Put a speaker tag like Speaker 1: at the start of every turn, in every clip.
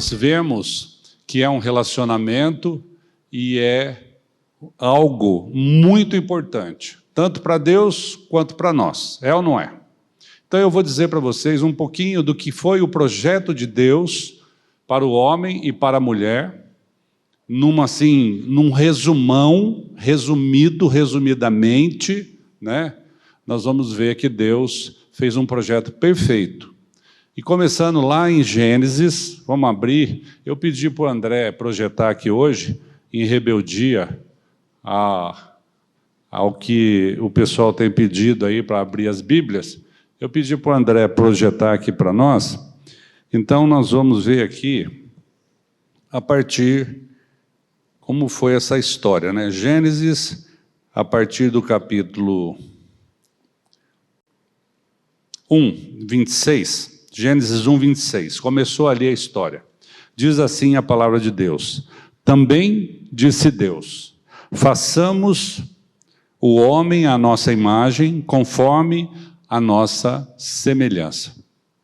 Speaker 1: nós vemos que é um relacionamento e é algo muito importante, tanto para Deus quanto para nós. É ou não é? Então eu vou dizer para vocês um pouquinho do que foi o projeto de Deus para o homem e para a mulher, num resumão, resumidamente, né? Nós vamos ver que Deus fez um projeto perfeito. E começando lá em Gênesis, vamos abrir, eu pedi para o André projetar aqui hoje, em rebeldia ao que o pessoal tem pedido aí para abrir as Bíblias, eu pedi para o André projetar aqui para nós. Então nós vamos ver aqui, a partir, como foi essa história, né? Gênesis, a partir do capítulo 1, 26, Gênesis 1, 26, começou ali a história. Diz assim a palavra de Deus: também disse Deus, façamos o homem à nossa imagem, conforme a nossa semelhança.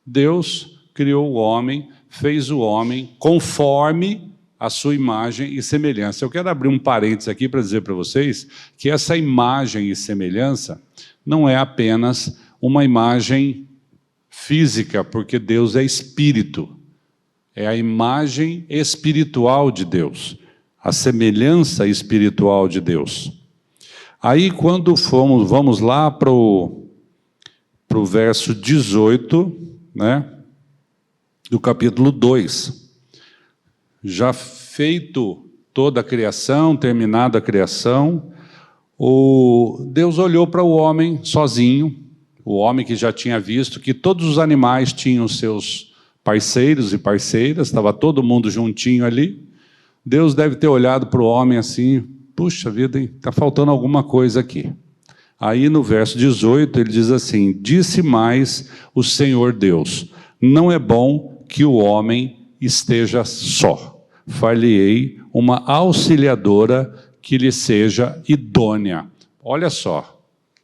Speaker 1: Deus criou o homem, fez o homem conforme a sua imagem e semelhança. Eu quero abrir um parênteses aqui para dizer para vocês que essa imagem e semelhança não é apenas uma imagem física, porque Deus é espírito. É a imagem espiritual de Deus, a semelhança espiritual de Deus. Aí, quando vamos lá para o verso 18, né, do capítulo 2. Já feito toda a criação, terminada a criação, Deus olhou para o homem sozinho, o homem que já tinha visto que todos os animais tinham seus parceiros e parceiras, estava todo mundo juntinho ali. Deus deve ter olhado para o homem assim, puxa vida, está faltando alguma coisa aqui. Aí no verso 18 ele diz assim: disse mais o Senhor Deus, não é bom que o homem esteja só, far-lhe-ei uma auxiliadora que lhe seja idônea. Olha só.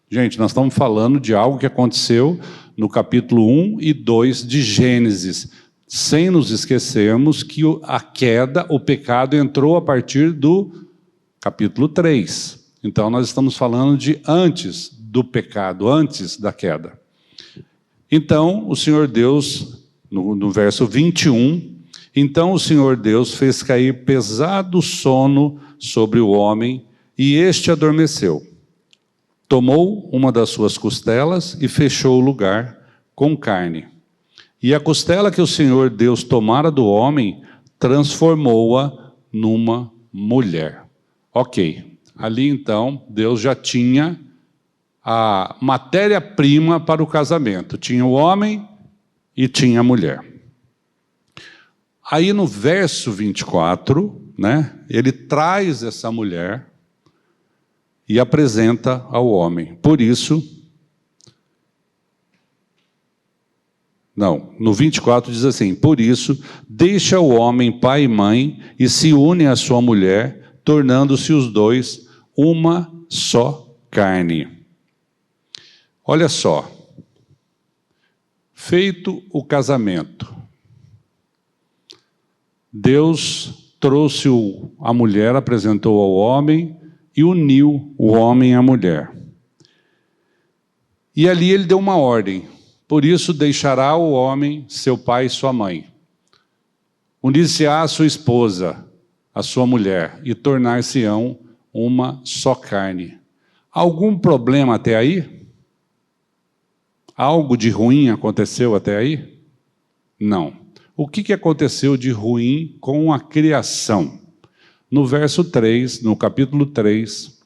Speaker 1: Gente, nós estamos falando de algo que aconteceu no capítulo 1 e 2 de Gênesis, sem nos esquecermos que a queda, o pecado entrou a partir do capítulo 3. Então, nós estamos falando de antes do pecado, antes da queda. Então, o Senhor Deus, no verso 21, então o Senhor Deus fez cair pesado sono sobre o homem e este adormeceu. Tomou uma das suas costelas e fechou o lugar com carne. E a costela que o Senhor Deus tomara do homem, transformou-a numa mulher. Ok, ali então Deus já tinha a matéria-prima para o casamento. Tinha o homem e tinha a mulher. Aí no verso 24, né, ele traz essa mulher e apresenta ao homem. Por isso, no 24 diz assim: por isso, deixa o homem pai e mãe e se une à sua mulher, tornando-se os dois uma só carne. Olha só, feito o casamento, Deus trouxe a mulher, apresentou ao homem e uniu o homem à mulher. E ali ele deu uma ordem: por isso deixará o homem seu pai e sua mãe, unir-se-á a sua esposa, a sua mulher, e tornar-se-ão uma só carne. Algum problema até aí? Algo de ruim aconteceu até aí? Não. O que aconteceu de ruim com a criação? No verso 3, no capítulo 3,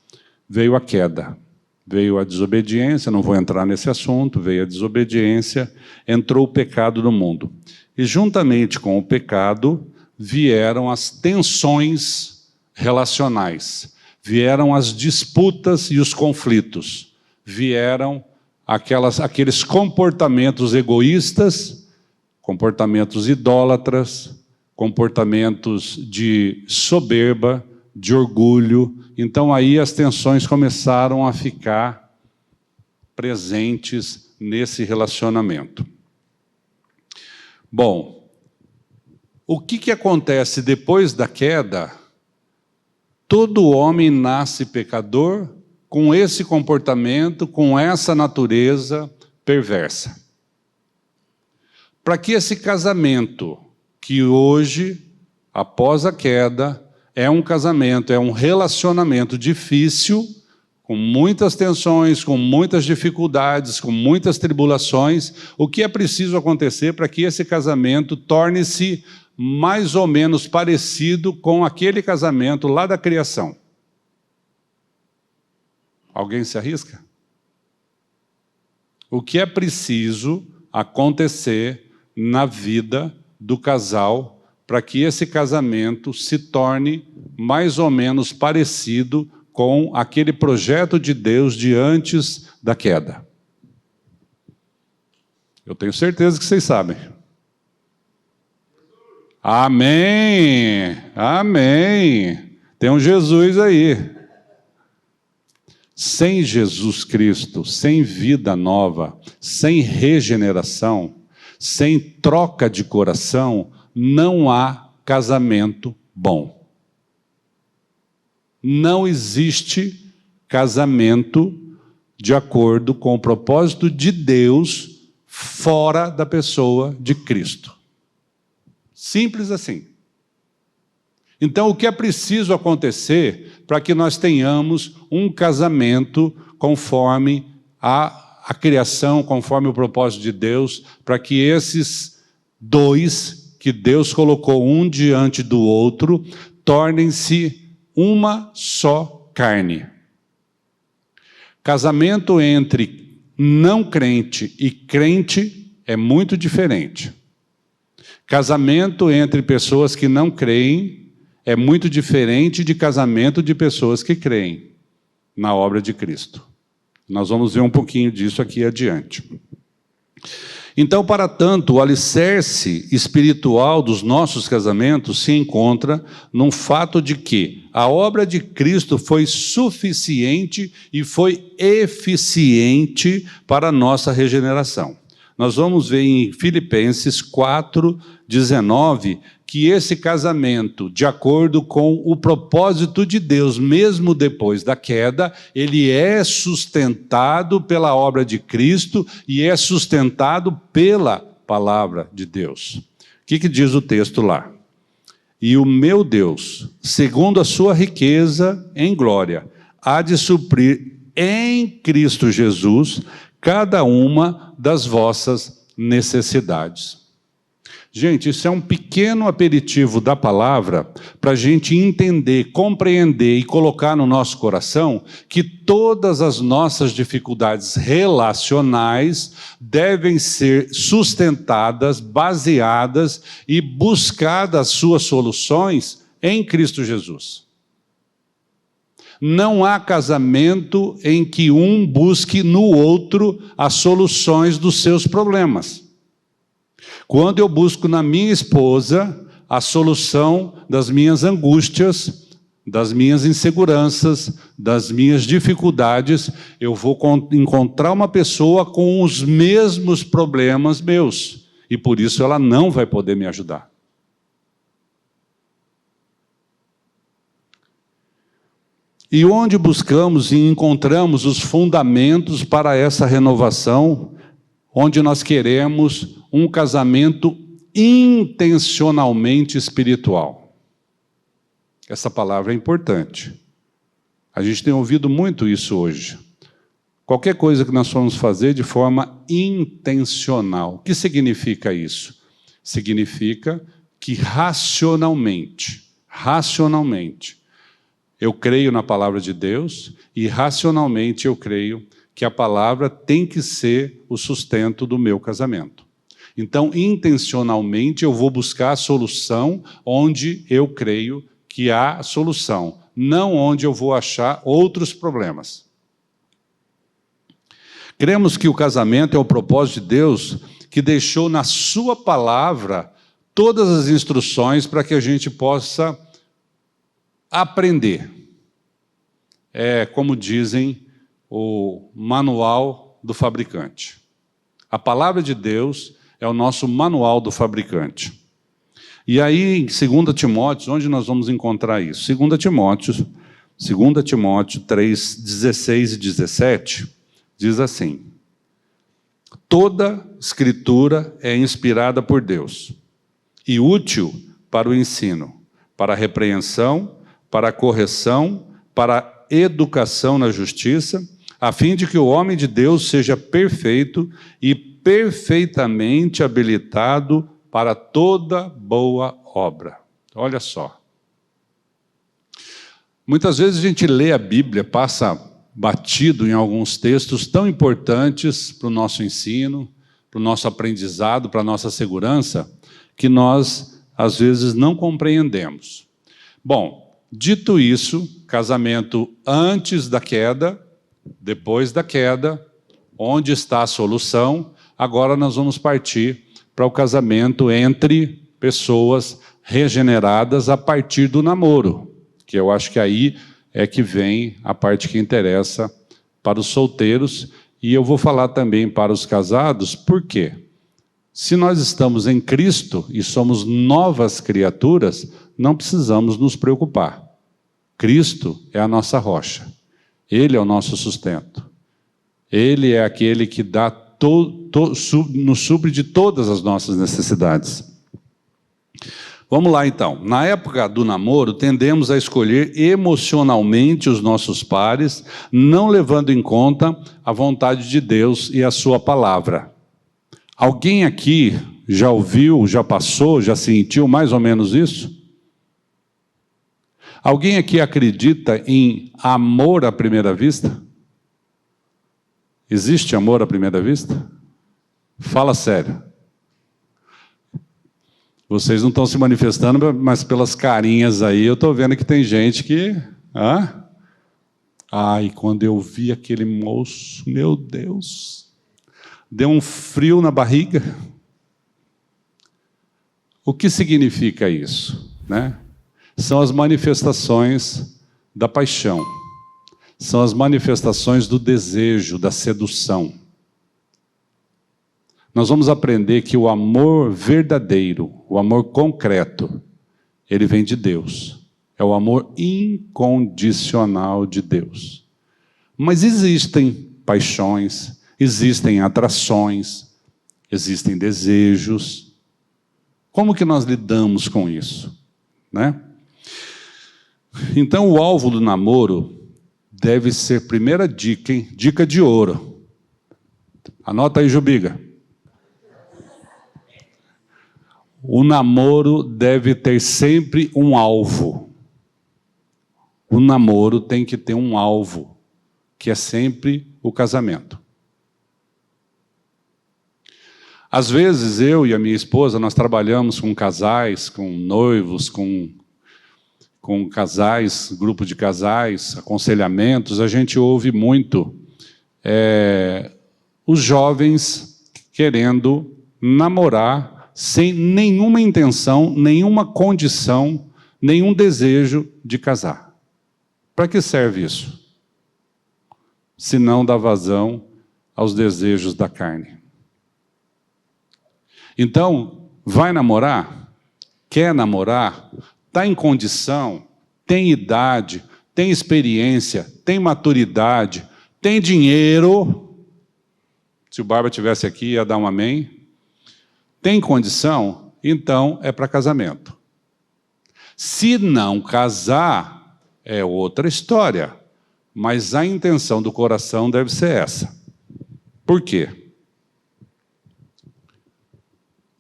Speaker 1: veio a queda, veio a desobediência, não vou entrar nesse assunto, veio a desobediência, entrou o pecado no mundo. E juntamente com o pecado, vieram as tensões relacionais, vieram as disputas e os conflitos, vieram aqueles comportamentos egoístas, comportamentos idólatras, comportamentos de soberba, de orgulho. Então aí as tensões começaram a ficar presentes nesse relacionamento. Bom, O que acontece depois da queda? Todo homem nasce pecador com esse comportamento, com essa natureza perversa. Para que esse casamento, que hoje, após a queda, é um casamento, é um relacionamento difícil, com muitas tensões, com muitas dificuldades, com muitas tribulações, o que é preciso acontecer para que esse casamento torne-se mais ou menos parecido com aquele casamento lá da criação? Alguém se arrisca? O que é preciso acontecer na vida do casal para que esse casamento se torne mais ou menos parecido com aquele projeto de Deus de antes da queda? Eu tenho certeza que vocês sabem. Amém! Amém! Tem um Jesus aí. Sem Jesus Cristo, sem vida nova, sem regeneração, sem troca de coração, não há casamento bom. Não existe casamento de acordo com o propósito de Deus fora da pessoa de Cristo. Simples assim. Então, o que é preciso acontecer para que nós tenhamos um casamento conforme a criação, conforme o propósito de Deus, para que esses dois que Deus colocou um diante do outro tornem-se uma só carne? Casamento entre não crente e crente é muito diferente. Casamento entre pessoas que não creem é muito diferente de casamento de pessoas que creem na obra de Cristo. Nós vamos ver um pouquinho disso aqui adiante. Então, para tanto, o alicerce espiritual dos nossos casamentos se encontra num fato de que a obra de Cristo foi suficiente e foi eficiente para a nossa regeneração. Nós vamos ver em Filipenses 4:19 que esse casamento, de acordo com o propósito de Deus, mesmo depois da queda, ele é sustentado pela obra de Cristo e é sustentado pela palavra de Deus. O que diz o texto lá? E o meu Deus, segundo a sua riqueza em glória, há de suprir em Cristo Jesus cada uma das vossas necessidades. Gente, isso é um pequeno aperitivo da palavra para a gente entender, compreender e colocar no nosso coração que todas as nossas dificuldades relacionais devem ser sustentadas, baseadas e buscadas suas soluções em Cristo Jesus. Não há casamento em que um busque no outro as soluções dos seus problemas. Quando eu busco na minha esposa a solução das minhas angústias, das minhas inseguranças, das minhas dificuldades, eu vou encontrar uma pessoa com os mesmos problemas meus, e por isso ela não vai poder me ajudar. E onde buscamos e encontramos os fundamentos para essa renovação, onde nós queremos um casamento intencionalmente espiritual. Essa palavra é importante. A gente tem ouvido muito isso hoje. Qualquer coisa que nós formos fazer de forma intencional. O que significa isso? Significa que racionalmente, eu creio na palavra de Deus e racionalmente eu creio que a palavra tem que ser o sustento do meu casamento. Então, intencionalmente, eu vou buscar a solução onde eu creio que há solução, não onde eu vou achar outros problemas. Cremos que o casamento é o propósito de Deus que deixou na sua palavra todas as instruções para que a gente possa aprender. É, como dizem, o manual do fabricante. A palavra de Deus é o nosso manual do fabricante. E aí, em 2 Timóteo, onde nós vamos encontrar isso? 2 Timóteo 3, 16 e 17, diz assim: toda escritura é inspirada por Deus e útil para o ensino, para a repreensão, para a correção, para a educação na justiça, a fim de que o homem de Deus seja perfeito e perfeitamente habilitado para toda boa obra. Olha só. Muitas vezes a gente lê a Bíblia, passa batido em alguns textos tão importantes para o nosso ensino, para o nosso aprendizado, para a nossa segurança, que nós, às vezes, não compreendemos. Bom, dito isso, casamento antes da queda, depois da queda, onde está a solução? Agora nós vamos partir para o casamento entre pessoas regeneradas a partir do namoro, que eu acho que aí é que vem a parte que interessa para os solteiros, e eu vou falar também para os casados, por quê? Se nós estamos em Cristo e somos novas criaturas, não precisamos nos preocupar. Cristo é a nossa rocha, Ele é o nosso sustento, Ele é aquele que dá nos supre de todas as nossas necessidades. Vamos lá então. Na época do namoro, tendemos a escolher emocionalmente os nossos pares, não levando em conta a vontade de Deus e a sua palavra. Alguém aqui já ouviu, já passou, já sentiu mais ou menos isso? Alguém aqui acredita em amor à primeira vista? Existe amor à primeira vista? Fala sério. Vocês não estão se manifestando, mas pelas carinhas aí, eu estou vendo que tem gente que... Ai, quando eu vi aquele moço, meu Deus, deu um frio na barriga. O que significa isso, né? São as manifestações da paixão. São as manifestações do desejo, da sedução. Nós vamos aprender que o amor verdadeiro, o amor concreto, ele vem de Deus. É o amor incondicional de Deus. Mas existem paixões, existem atrações, existem desejos. Como que nós lidamos com isso, né? Então, o alvo do namoro deve ser, primeira dica, hein? Dica de ouro. Anota aí, Jubiga. O namoro deve ter sempre um alvo. O namoro tem que ter um alvo, que é sempre o casamento. Às vezes, eu e a minha esposa, nós trabalhamos com casais, com noivos, com casais, grupo de casais, aconselhamentos, a gente ouve muito os jovens querendo namorar sem nenhuma intenção, nenhuma condição, nenhum desejo de casar. Para que serve isso? Se não dá vazão aos desejos da carne. Então, vai namorar? Quer namorar? Está em condição? Tem idade? Tem experiência? Tem maturidade? Tem dinheiro? Se o Barba estivesse aqui, ia dar um amém. Tem condição? Então é para casamento. Se não casar, é outra história. Mas a intenção do coração deve ser essa. Por quê?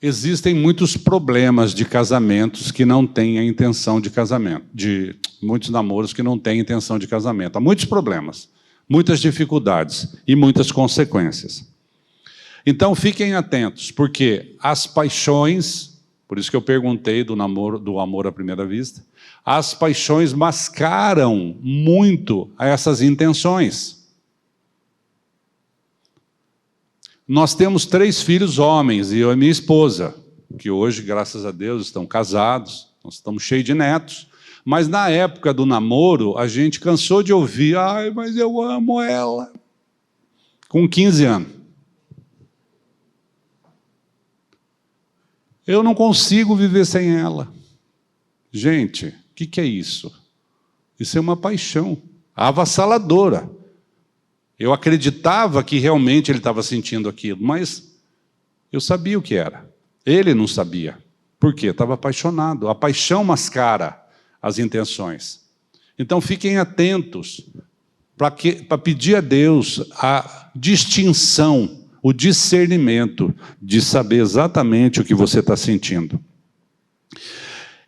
Speaker 1: Existem muitos problemas de casamentos que não têm a intenção de casamento, de muitos namoros que não têm a intenção de casamento. Há muitos problemas, muitas dificuldades e muitas consequências. Então fiquem atentos, porque as paixões, por isso que eu perguntei do amor à primeira vista, as paixões mascaram muito essas intenções. Nós temos 3 filhos homens, e eu e minha esposa, que hoje, graças a Deus, estão casados, nós estamos cheios de netos, mas na época do namoro, a gente cansou de ouvir, ai, mas eu amo ela, com 15 anos. Eu não consigo viver sem ela. Gente, o que é isso? Isso é uma paixão avassaladora. Eu acreditava que realmente ele estava sentindo aquilo, mas eu sabia o que era. Ele não sabia. Por quê? Estava apaixonado. A paixão mascara as intenções. Então fiquem atentos para pedir a Deus a distinção, o discernimento de saber exatamente o que você está sentindo.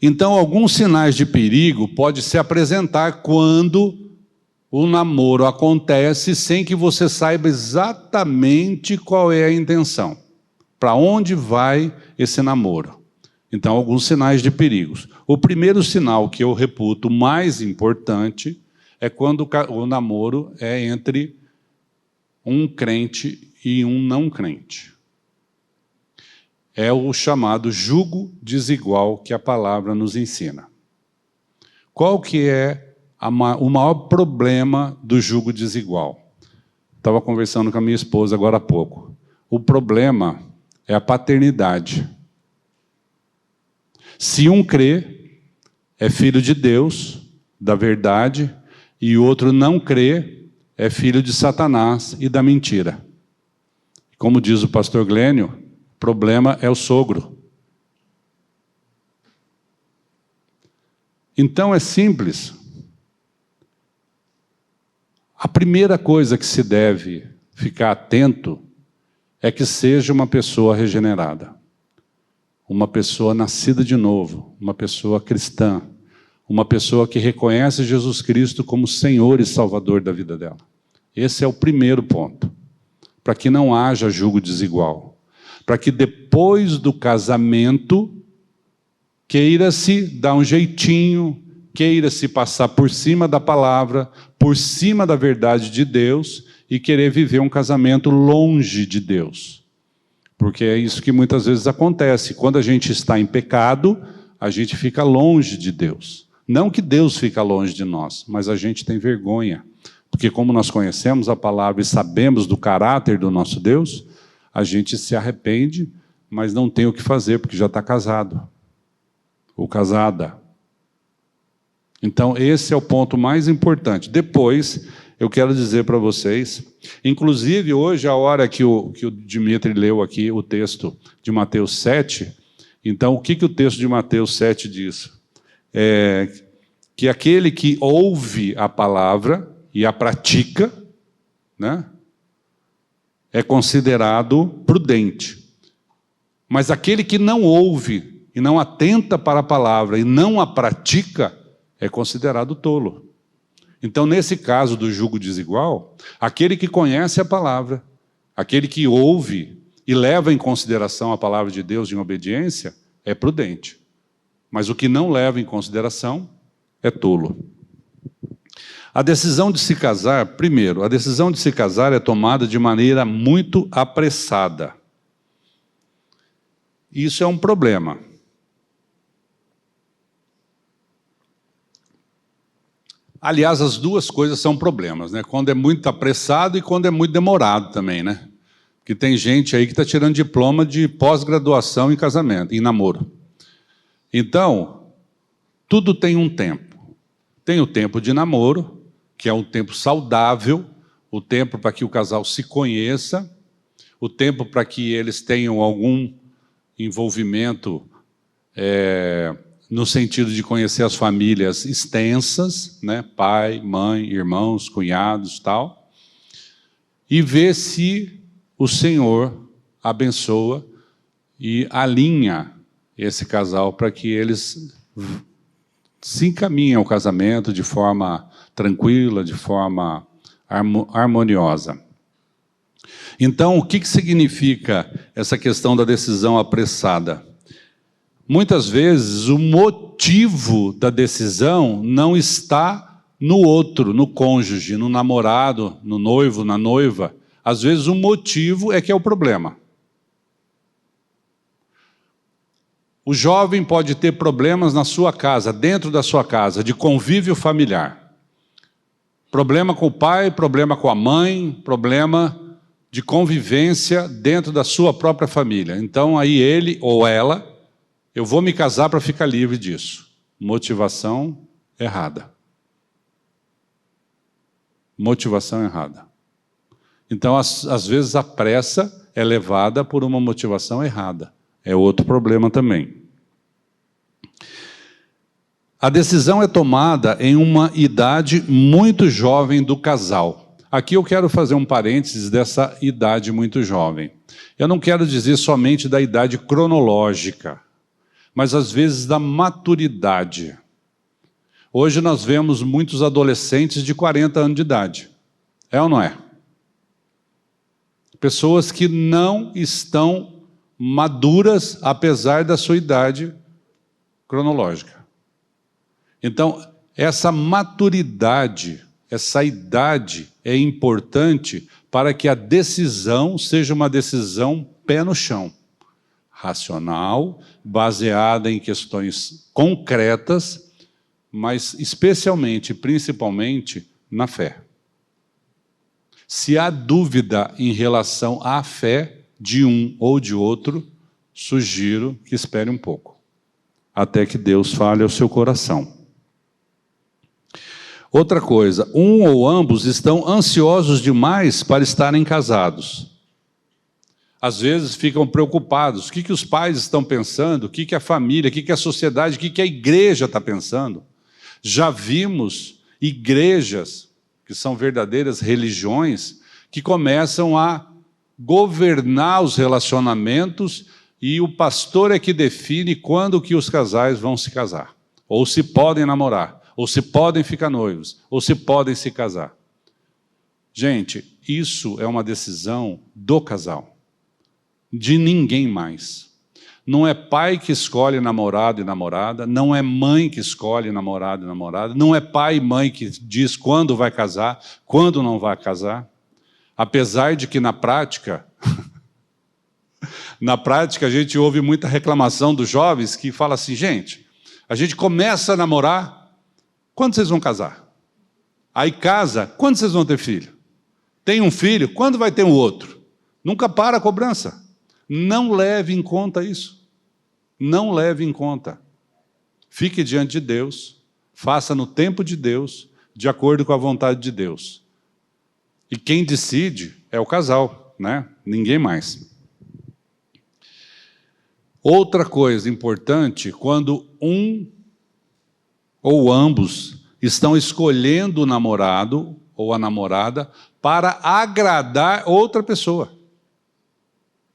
Speaker 1: Então, alguns sinais de perigo podem se apresentar quando o namoro acontece sem que você saiba exatamente qual é a intenção, para onde vai esse namoro. Então, alguns sinais de perigos. O primeiro sinal que eu reputo mais importante é quando o namoro é entre um crente e um não crente. É o chamado jugo desigual que a palavra nos ensina. Qual que é o maior problema do jugo desigual? Estava conversando com a minha esposa agora há pouco. O problema é a paternidade. Se um crê, é filho de Deus, da verdade, e o outro não crê, é filho de Satanás e da mentira. Como diz o pastor Glênio, o problema é o sogro. Então é simples. A primeira coisa que se deve ficar atento é que seja uma pessoa regenerada, uma pessoa nascida de novo, uma pessoa cristã, uma pessoa que reconhece Jesus Cristo como Senhor e Salvador da vida dela. Esse é o primeiro ponto, para que não haja julgo desigual. Para que depois do casamento, queira-se dar um jeitinho, queira-se passar por cima da palavra, por cima da verdade de Deus e querer viver um casamento longe de Deus. Porque é isso que muitas vezes acontece. Quando a gente está em pecado, a gente fica longe de Deus. Não que Deus fica longe de nós, mas a gente tem vergonha. Porque como nós conhecemos a palavra e sabemos do caráter do nosso Deus, a gente se arrepende, mas não tem o que fazer, porque já está casado. Ou casada. Então, esse é o ponto mais importante. Depois, eu quero dizer para vocês, inclusive hoje, a hora que o Dimitri leu aqui o texto de Mateus 7, então, o que o texto de Mateus 7 diz? Que aquele que ouve a palavra e a pratica, né, é considerado prudente. Mas aquele que não ouve e não atenta para a palavra e não a pratica, é considerado tolo. Então, nesse caso do jugo desigual, aquele que conhece a palavra, aquele que ouve e leva em consideração a palavra de Deus em obediência, é prudente. Mas o que não leva em consideração é tolo. A decisão de se casar, primeiro, a decisão de se casar é tomada de maneira muito apressada. Isso é um problema. Aliás, as duas coisas são problemas, né? Quando é muito apressado e quando é muito demorado também, né? Porque tem gente aí que está tirando diploma de pós-graduação em casamento, em namoro. Então, tudo tem um tempo. Tem o tempo de namoro, que é um tempo saudável, o tempo para que o casal se conheça, o tempo para que eles tenham algum envolvimento no sentido de conhecer as famílias extensas, né? Pai, mãe, irmãos, cunhados, tal, e ver se o Senhor abençoa e alinha esse casal para que eles se encaminhem ao casamento de forma tranquila, de forma harmoniosa. Então, o que significa essa questão da decisão apressada? Muitas vezes, o motivo da decisão não está no outro, no cônjuge, no namorado, no noivo, na noiva. Às vezes, o motivo é que é o problema. O jovem pode ter problemas na sua casa, dentro da sua casa, de convívio familiar. Problema com o pai, problema com a mãe, problema de convivência dentro da sua própria família. Então, aí ele ou ela Eu vou me casar para ficar livre disso. Motivação errada. Motivação errada. Então, às vezes, a pressa é levada por uma motivação errada. É outro problema também. A decisão é tomada em uma idade muito jovem do casal. Aqui eu quero fazer um parênteses dessa idade muito jovem. Eu não quero dizer somente da idade cronológica, mas às vezes da maturidade. Hoje nós vemos muitos adolescentes de 40 anos de idade. É ou não é? Pessoas que não estão maduras, apesar da sua idade cronológica. Então, essa maturidade, essa idade é importante para que a decisão seja uma decisão pé no chão, racional, baseada em questões concretas, mas especialmente, principalmente, na fé. Se há dúvida em relação à fé de um ou de outro, sugiro que espere um pouco, até que Deus fale ao seu coração. Outra coisa, um ou ambos estão ansiosos demais para estarem casados. Às vezes ficam preocupados. O que os pais estão pensando? O que a família, o que a sociedade, o que a igreja está pensando? Já vimos igrejas, que são verdadeiras religiões, que começam a governar os relacionamentos e o pastor é que define quando que os casais vão se casar, ou se podem namorar, ou se podem ficar noivos, ou se podem se casar. Gente, isso é uma decisão do casal, de ninguém mais. Não é pai que escolhe namorado e namorada, não é mãe que escolhe namorado e namorada, não é pai e mãe que diz quando vai casar, quando não vai casar. Apesar de que na prática, a gente ouve muita reclamação dos jovens que fala assim, gente, a gente começa a namorar, quando vocês vão casar? Aí casa, quando vocês vão ter filho? Tem um filho, quando vai ter um outro? Nunca para a cobrança. Não leve em conta isso. Não leve em conta. Fique diante de Deus, faça no tempo de Deus, de acordo com a vontade de Deus. E quem decide é o casal, né? Ninguém mais. Outra coisa importante, quando um ou ambos estão escolhendo o namorado ou a namorada para agradar outra pessoa.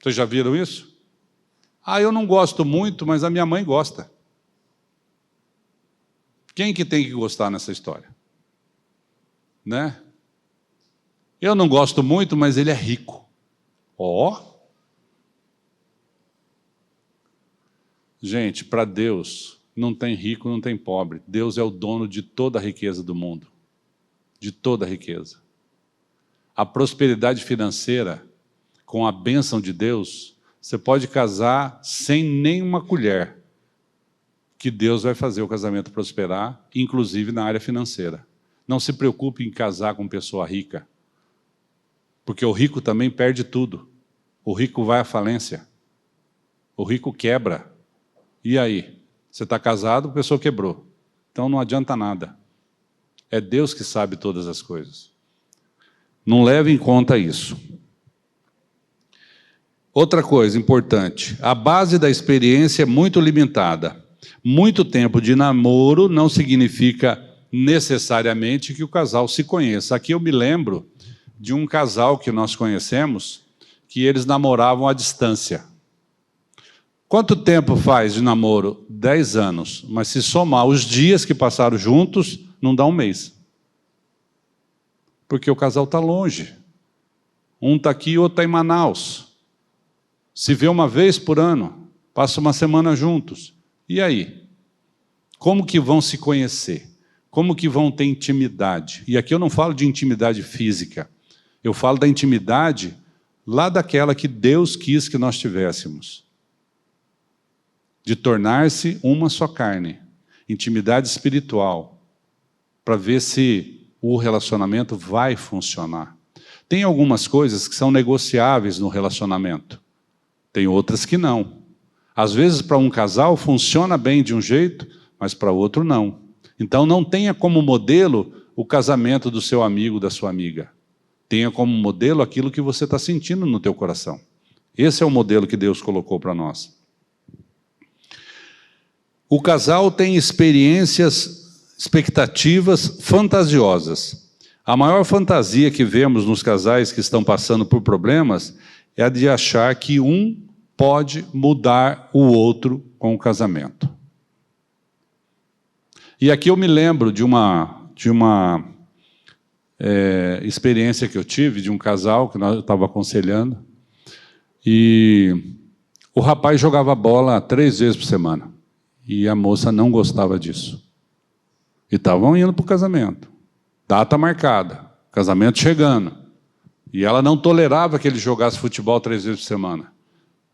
Speaker 1: Vocês já viram isso? Ah, eu não gosto muito, mas a minha mãe gosta. Quem que tem que gostar nessa história? Né? Eu não gosto muito, mas ele é rico. Ó! Gente, para Deus não tem rico, não tem pobre. Deus é o dono de toda a riqueza do mundo. De toda a riqueza. A prosperidade financeira, com a bênção de Deus, você pode casar sem nenhuma colher, que Deus vai fazer o casamento prosperar, inclusive na área financeira. Não se preocupe em casar com pessoa rica, porque o rico também perde tudo. O rico vai à falência. O rico quebra. E aí? Você está casado, a pessoa quebrou. Então não adianta nada. É Deus que sabe todas as coisas. Não leve em conta isso. Outra coisa importante, a base da experiência é muito limitada. Muito tempo de namoro não significa necessariamente que o casal se conheça. Aqui eu me lembro de um casal que nós conhecemos, que eles namoravam à distância. Quanto tempo faz de namoro? 10 anos. Mas se somar os dias que passaram juntos, não dá um mês. Porque o casal está longe. Um está aqui e outro está em Manaus. Se vê uma vez por ano, passa uma semana juntos. E aí? Como que vão se conhecer? Como que vão ter intimidade? E aqui eu não falo de intimidade física. Eu falo da intimidade lá daquela que Deus quis que nós tivéssemos. De tornar-se uma só carne. Intimidade espiritual. Para ver se o relacionamento vai funcionar. Tem algumas coisas que são negociáveis no relacionamento. Tem outras que não. Às vezes, para um casal, funciona bem de um jeito, mas para outro não. Então, não tenha como modelo o casamento do seu amigo, da sua amiga. Tenha como modelo aquilo que você está sentindo no teu coração. Esse é o modelo que Deus colocou para nós. O casal tem expectativas fantasiosas. A maior fantasia que vemos nos casais que estão passando por problemas é a de achar que um pode mudar o outro com o casamento. E aqui eu me lembro de uma experiência que eu tive de um casal que eu estava aconselhando, e o rapaz jogava bola 3 vezes por semana, e a moça não gostava disso. E estavam indo para o casamento, data marcada, casamento chegando, e ela não tolerava que ele jogasse futebol 3 vezes por semana.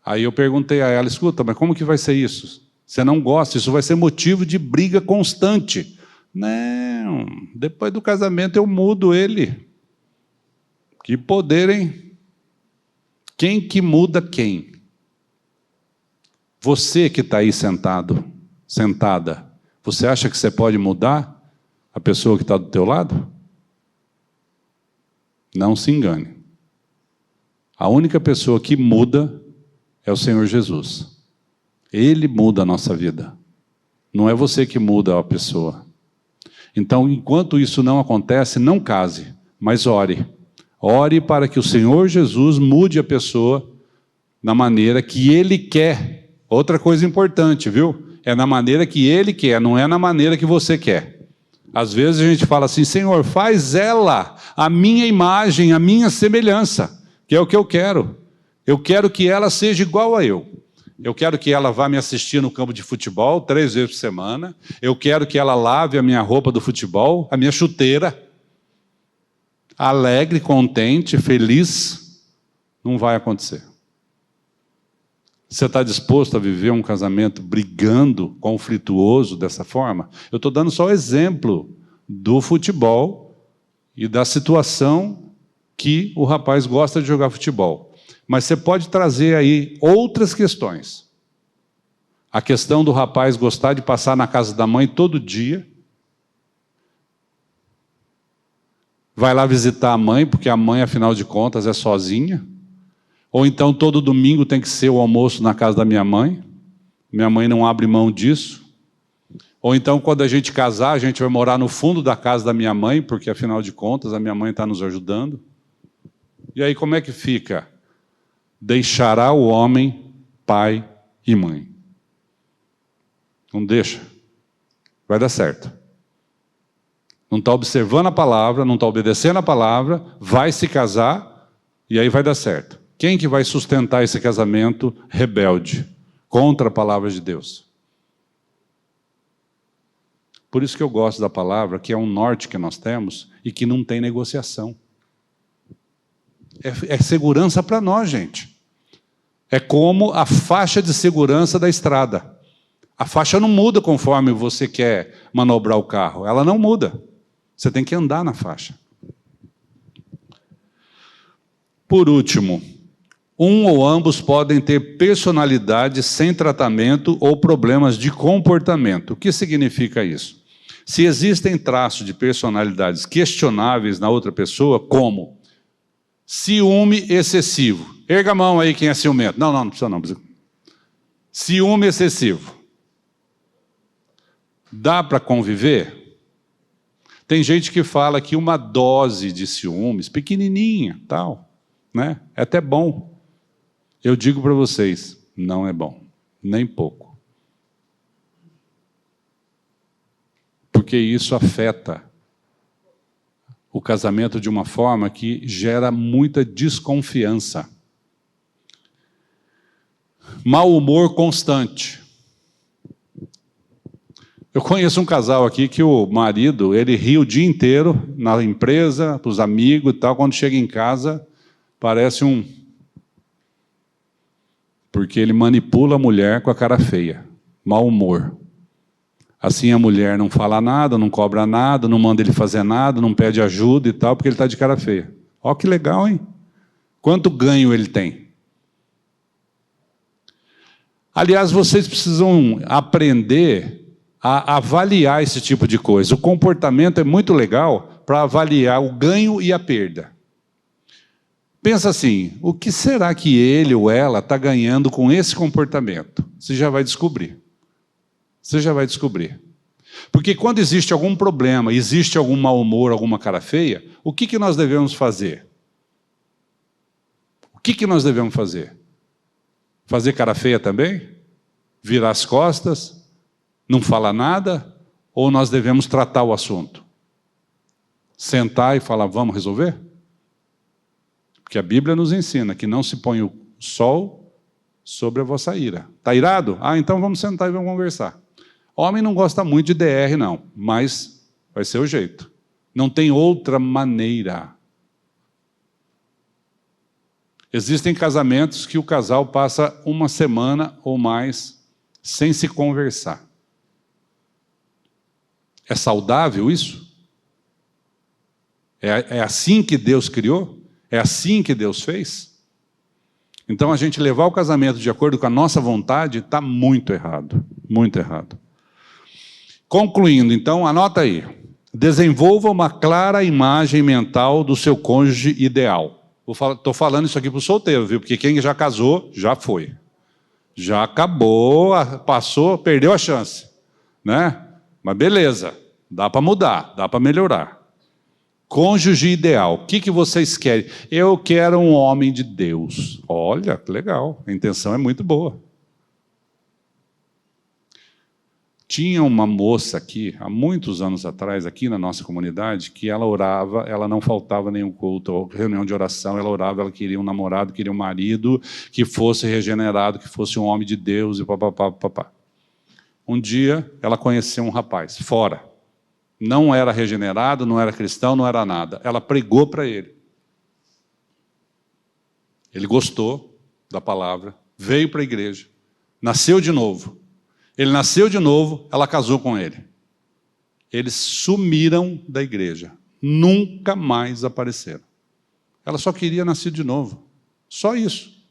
Speaker 1: Aí eu perguntei a ela, escuta, mas como que vai ser isso? Você não gosta, isso vai ser motivo de briga constante. Não, depois do casamento eu mudo ele. Que poder, hein? Quem que muda quem? Você que está aí sentado, sentada, você acha que você pode mudar a pessoa que está do teu lado? Não se engane. A única pessoa que muda é o Senhor Jesus. Ele muda a nossa vida. Não é você que muda a pessoa. Então, enquanto isso não acontece, não case, mas ore. Ore para que o Senhor Jesus mude a pessoa na maneira que Ele quer. Outra coisa importante, viu? É na maneira que Ele quer, não é na maneira que você quer. Às vezes a gente fala assim, Senhor, faz ela a minha imagem, a minha semelhança, que é o que eu quero. Eu quero que ela seja igual a eu. Eu quero que ela vá me assistir no campo de futebol 3 vezes por semana. Eu quero que ela lave a minha roupa do futebol, a minha chuteira. Alegre, contente, feliz. Não vai acontecer. Você está disposto a viver um casamento brigando, conflituoso dessa forma? Eu estou dando só o exemplo do futebol e da situação que o rapaz gosta de jogar futebol. Mas você pode trazer aí outras questões. A questão do rapaz gostar de passar na casa da mãe todo dia. Vai lá visitar a mãe, porque a mãe, afinal de contas, é sozinha. Ou então todo domingo tem que ser o almoço na casa da minha mãe. Minha mãe não abre mão disso. Ou então, quando a gente casar, a gente vai morar no fundo da casa da minha mãe, porque, afinal de contas, a minha mãe está nos ajudando. E aí, como é que fica? Deixará o homem pai e mãe. Não deixa. Vai dar certo. Não está observando a palavra, não está obedecendo a palavra, vai se casar e aí vai dar certo. Quem que vai sustentar esse casamento rebelde contra a palavra de Deus? Por isso que eu gosto da palavra, que é um norte que nós temos e que não tem negociação. É segurança para nós, gente. É como a faixa de segurança da estrada. A faixa não muda conforme você quer manobrar o carro. Ela não muda. Você tem que andar na faixa. Por último, um ou ambos podem ter personalidade sem tratamento ou problemas de comportamento. O que significa isso? Se existem traços de personalidades questionáveis na outra pessoa, como ciúme excessivo. Erga a mão aí quem é ciumento. Não precisa não. Ciúme excessivo. Dá para conviver? Tem gente que fala que uma dose de ciúmes, pequenininha, tal, né? É até bom. Eu digo para vocês, não é bom, nem pouco. Porque isso afeta o casamento de uma forma que gera muita desconfiança. Mau humor constante. Eu conheço um casal aqui que o marido, ele ri o dia inteiro na empresa, para os amigos e tal, quando chega em casa, parece um... Porque ele manipula a mulher com a cara feia. Mau humor. Assim a mulher não fala nada, não cobra nada, não manda ele fazer nada, não pede ajuda e tal, porque ele está de cara feia. Ó que legal, hein? Quanto ganho ele tem? Aliás, vocês precisam aprender a avaliar esse tipo de coisa. O comportamento é muito legal para avaliar o ganho e a perda. Pensa assim, o que será que ele ou ela está ganhando com esse comportamento? Você já vai descobrir. Você já vai descobrir. Porque quando existe algum problema, existe algum mau humor, alguma cara feia, o que nós devemos fazer? O que nós devemos fazer? Fazer cara feia também? Virar as costas? Não falar nada? Ou nós devemos tratar o assunto? Sentar e falar, vamos resolver? Porque a Bíblia nos ensina que não se põe o sol sobre a vossa ira. Está irado? Ah, então vamos sentar e vamos conversar. Homem não gosta muito de DR, não, mas vai ser o jeito. Não tem outra maneira. Existem casamentos que o casal passa uma semana ou mais sem se conversar. É saudável isso? É assim que Deus criou? É assim que Deus fez? Então a gente levar o casamento de acordo com a nossa vontade está muito errado. Muito errado. Concluindo, então, anota aí. Desenvolva uma clara imagem mental do seu cônjuge ideal. Estou falando isso aqui para o solteiro, viu? Porque quem já casou, já foi. Já acabou, passou, perdeu a chance. Né? Mas beleza, dá para mudar, dá para melhorar. Cônjuge ideal, o que vocês querem? Eu quero um homem de Deus. Olha, que legal, a intenção é muito boa. Tinha uma moça aqui, há muitos anos atrás, aqui na nossa comunidade, que ela orava, ela não faltava nenhum culto, reunião de oração, ela orava, ela queria um namorado, queria um marido, que fosse regenerado, que fosse um homem de Deus, e papapá. Um dia, ela conheceu um rapaz, fora. Não era regenerado, não era cristão, não era nada. Ela pregou para ele. Ele gostou da palavra, veio para a igreja, nasceu de novo. Ele nasceu de novo, ela casou com ele. Eles sumiram da igreja. Nunca mais apareceram. Ela só queria nascer de novo. Só isso.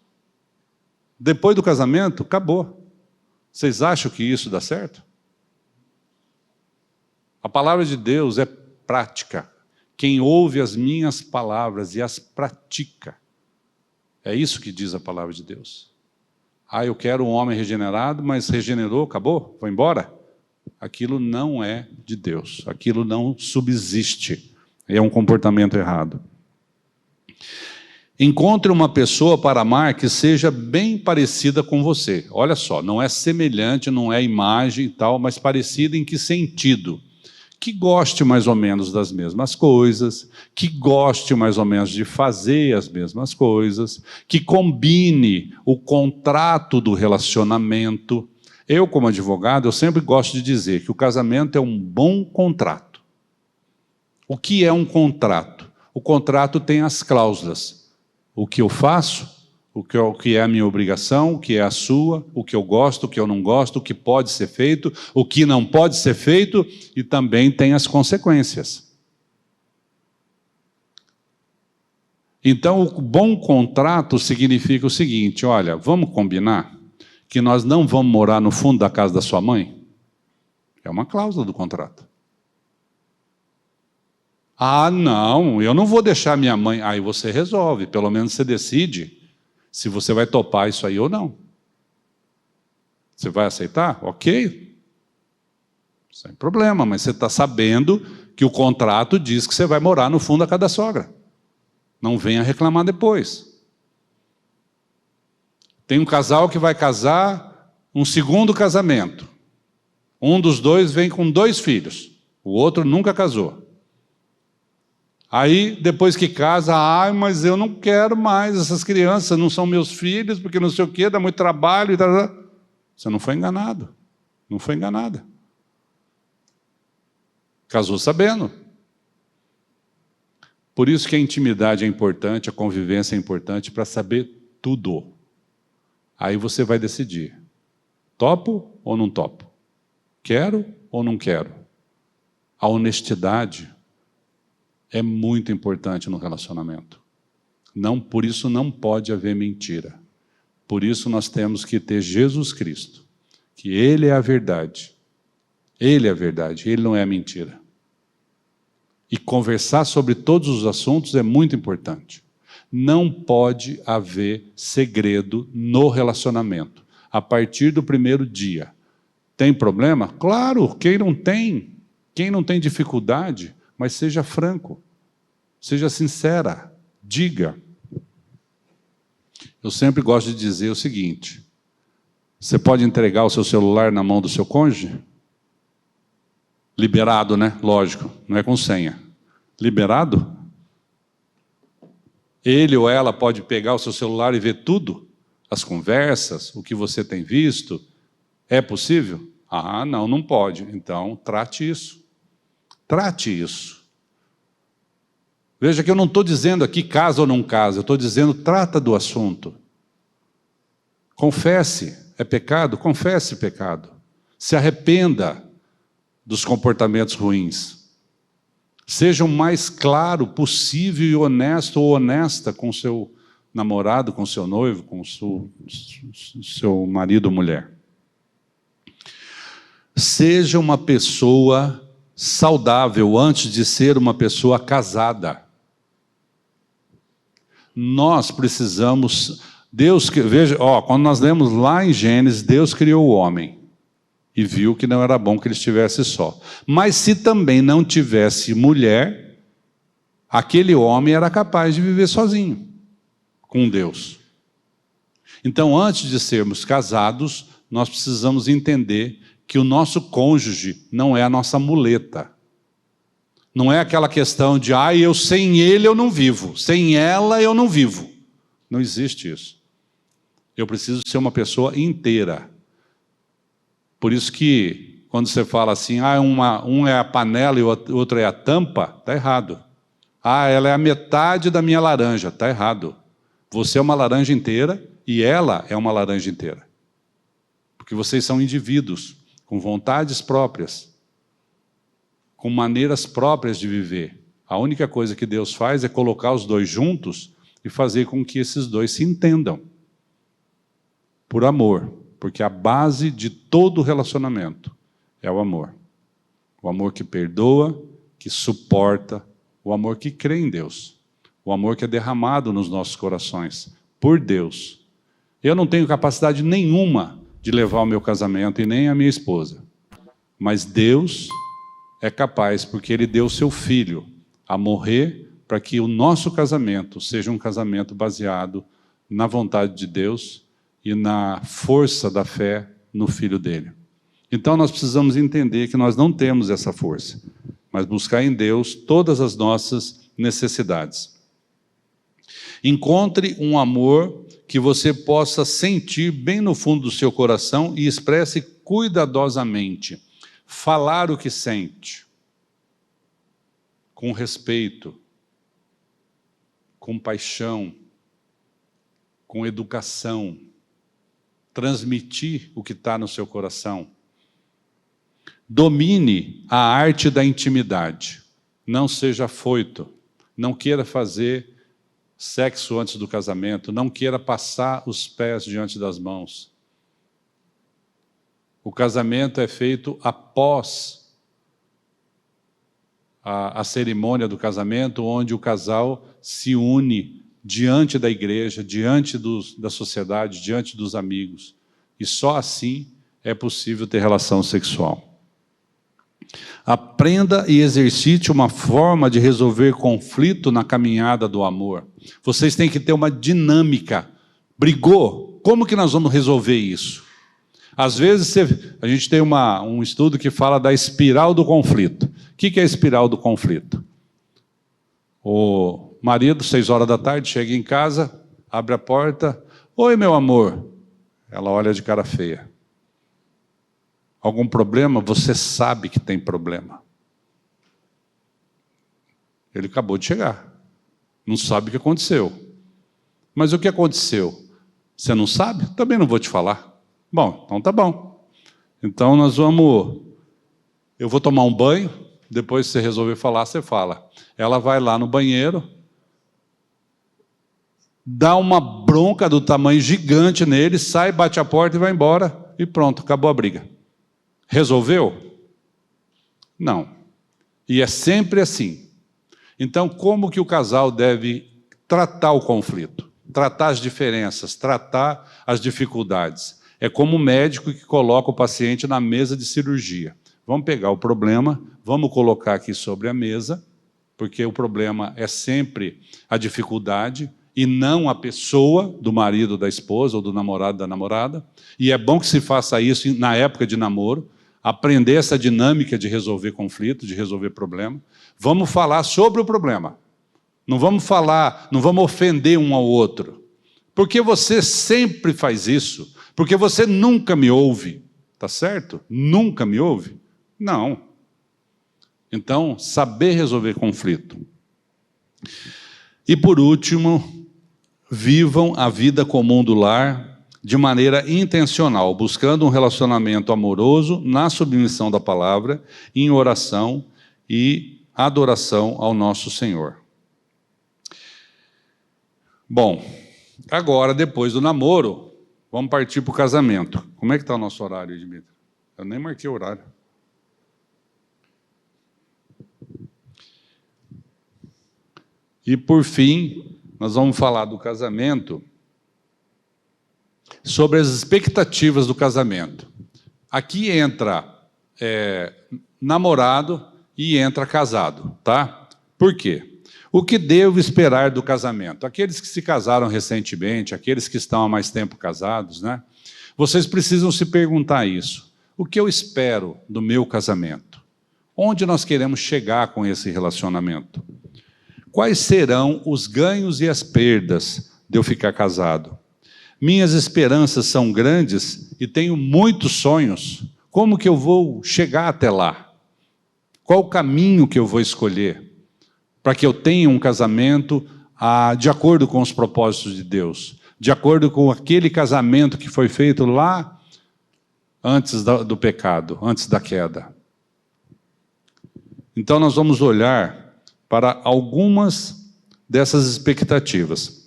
Speaker 1: Depois do casamento, acabou. Vocês acham que isso dá certo? A palavra de Deus é prática. Quem ouve as minhas palavras e as pratica. É isso que diz a palavra de Deus. Ah, eu quero um homem regenerado, mas regenerou, acabou, foi embora. Aquilo não é de Deus, aquilo não subsiste. É um comportamento errado. Encontre uma pessoa para amar que seja bem parecida com você. Olha só, não é semelhante, não é imagem e tal, mas parecida em que sentido? Que goste mais ou menos das mesmas coisas, que goste mais ou menos de fazer as mesmas coisas, que combine o contrato do relacionamento. Eu, como advogado, eu sempre gosto de dizer que o casamento é um bom contrato. O que é um contrato? O contrato tem as cláusulas. O que eu faço, o que é a minha obrigação, o que é a sua, o que eu gosto, o que eu não gosto, o que pode ser feito, o que não pode ser feito, e também tem as consequências. Então, o bom contrato significa o seguinte, olha, vamos combinar que nós não vamos morar no fundo da casa da sua mãe? É uma cláusula do contrato. Ah, não, eu não vou deixar minha mãe. Aí você resolve, pelo menos você decide se você vai topar isso aí ou não. Você vai aceitar? Ok. Sem problema, mas você está sabendo que o contrato diz que você vai morar no fundo da casa da sogra. Não venha reclamar depois. Tem um casal que vai casar um segundo casamento. Um dos dois vem com 2 filhos. O outro nunca casou. Aí, depois que casa, mas eu não quero mais, essas crianças não são meus filhos, porque não sei o quê, dá muito trabalho e tal. Você não foi enganado. Não foi enganada. Casou sabendo. Por isso que a intimidade é importante, a convivência é importante para saber tudo. Aí você vai decidir. Topo ou não topo? Quero ou não quero? A honestidade é muito importante no relacionamento. Não, por isso não pode haver mentira. Por isso nós temos que ter Jesus Cristo, que Ele é a verdade. Ele é a verdade, Ele não é a mentira. E conversar sobre todos os assuntos é muito importante. Não pode haver segredo no relacionamento. A partir do primeiro dia. Tem problema? Claro, quem não tem dificuldade, mas seja franco, seja sincera, diga. Eu sempre gosto de dizer o seguinte: você pode entregar o seu celular na mão do seu cônjuge? Liberado, né? Lógico, não é com senha. Liberado? Ele ou ela pode pegar o seu celular e ver tudo? As conversas, o que você tem visto? É possível? Ah, não, não pode. Então, trate isso. Trate isso. Veja que eu não estou dizendo aqui casa ou não casa, eu estou dizendo trata do assunto. Confesse, é pecado? Confesse pecado. Se arrependa dos comportamentos ruins. Seja o mais claro possível e honesto ou honesta com o seu namorado, com o seu noivo, com o seu marido ou mulher. Seja uma pessoa saudável antes de ser uma pessoa casada. Nós precisamos... veja, quando nós lemos lá em Gênesis, Deus criou o homem e viu que não era bom que ele estivesse só. Mas se também não tivesse mulher, aquele homem era capaz de viver sozinho com Deus. Então, antes de sermos casados, nós precisamos entender que o nosso cônjuge não é a nossa muleta. Não é aquela questão de, eu sem ele eu não vivo, sem ela eu não vivo. Não existe isso. Eu preciso ser uma pessoa inteira. Por isso que, quando você fala assim, um é a panela e o outro é a tampa, está errado. Ela é a metade da minha laranja, está errado. Você é uma laranja inteira e ela é uma laranja inteira. Porque vocês são indivíduos com vontades próprias, com maneiras próprias de viver. A única coisa que Deus faz é colocar os dois juntos e fazer com que esses dois se entendam. Por amor. Porque a base de todo relacionamento é o amor. O amor que perdoa, que suporta, o amor que crê em Deus. O amor que é derramado nos nossos corações, por Deus. Eu não tenho capacidade nenhuma de levar o meu casamento e nem a minha esposa. Mas Deus é capaz, porque Ele deu o seu Filho a morrer para que o nosso casamento seja um casamento baseado na vontade de Deus e na força da fé no Filho dele. Então nós precisamos entender que nós não temos essa força, mas buscar em Deus todas as nossas necessidades. Encontre um amor que você possa sentir bem no fundo do seu coração e expresse cuidadosamente. Falar o que sente, com respeito, com paixão, com educação. Transmitir o que está no seu coração. Domine a arte da intimidade. Não seja afoito. Não queira fazer sexo antes do casamento. Não queira passar os pés diante das mãos. O casamento é feito após a cerimônia do casamento, onde o casal se une diante da igreja, diante da sociedade, diante dos amigos. E só assim é possível ter relação sexual. Aprenda e exercite uma forma de resolver conflito na caminhada do amor. Vocês têm que ter uma dinâmica. Brigou? Como que nós vamos resolver isso? Às vezes a gente tem um estudo que fala da espiral do conflito. O que é a espiral do conflito? O marido, 6 horas da tarde, chega em casa, abre a porta. Oi, meu amor. Ela olha de cara feia. Algum problema? Você sabe que tem problema. Ele acabou de chegar. Não sabe o que aconteceu. Mas o que aconteceu? Você não sabe? Também não vou te falar. Bom, então tá bom. Então eu vou tomar um banho, depois se você resolver falar, você fala. Ela vai lá no banheiro. dá uma bronca do tamanho gigante nele, sai, bate a porta e vai embora, e pronto, acabou a briga. Resolveu? Não. E é sempre assim. Então, como que o casal deve tratar o conflito? Tratar as diferenças, tratar as dificuldades. É como o médico que coloca o paciente na mesa de cirurgia. Vamos pegar o problema, vamos colocar aqui sobre a mesa, porque o problema é sempre a dificuldade e não a pessoa do marido, da esposa ou do namorado, da namorada. E é bom que se faça isso na época de namoro, aprender essa dinâmica de resolver conflito, de resolver problema. Vamos falar sobre o problema. Não vamos falar, não vamos ofender um ao outro. Porque você sempre faz isso. Porque você nunca me ouve. Tá certo? Nunca me ouve? Não. Então, saber resolver conflito. E por último, vivam a vida comum do lar de maneira intencional, buscando um relacionamento amoroso na submissão da palavra, em oração e adoração ao nosso Senhor. Bom, agora, depois do namoro, vamos partir para o casamento. Como é que está o nosso horário, Dmitry? Eu nem marquei o horário. E, por fim, nós vamos falar do casamento, sobre as expectativas do casamento. Aqui entra namorado e entra casado, tá? Por quê? O que devo esperar do casamento? Aqueles que se casaram recentemente, aqueles que estão há mais tempo casados, né? Vocês precisam se perguntar isso. O que eu espero do meu casamento? Onde nós queremos chegar com esse relacionamento? Quais serão os ganhos e as perdas de eu ficar casado? Minhas esperanças são grandes e tenho muitos sonhos. Como que eu vou chegar até lá? Qual o caminho que eu vou escolher para que eu tenha um casamento de acordo com os propósitos de Deus, de acordo com aquele casamento que foi feito lá antes do pecado, antes da queda? Então nós vamos olhar para algumas dessas expectativas.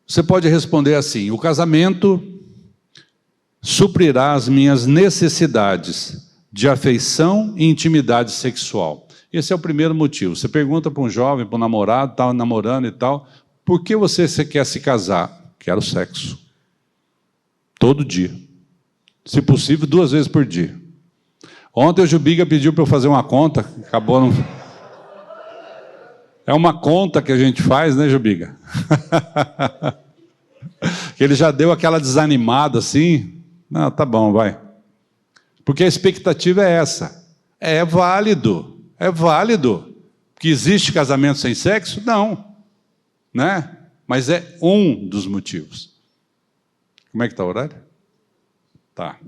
Speaker 1: Você pode responder assim: o casamento suprirá as minhas necessidades de afeição e intimidade sexual. Esse é o primeiro motivo. Você pergunta para um jovem, para um namorado, está namorando e tal, por que você quer se casar? Quero sexo. Todo dia. Se possível, 2 vezes por dia. Ontem o Jubiga pediu para eu fazer uma conta, acabou não... É uma conta que a gente faz, né, Jubiga? Ele já deu aquela desanimada assim. Não, tá bom, vai. Porque a expectativa é essa. É válido. Que existe casamento sem sexo? Não. Né? Mas é um dos motivos. Como é que está o horário? Tá.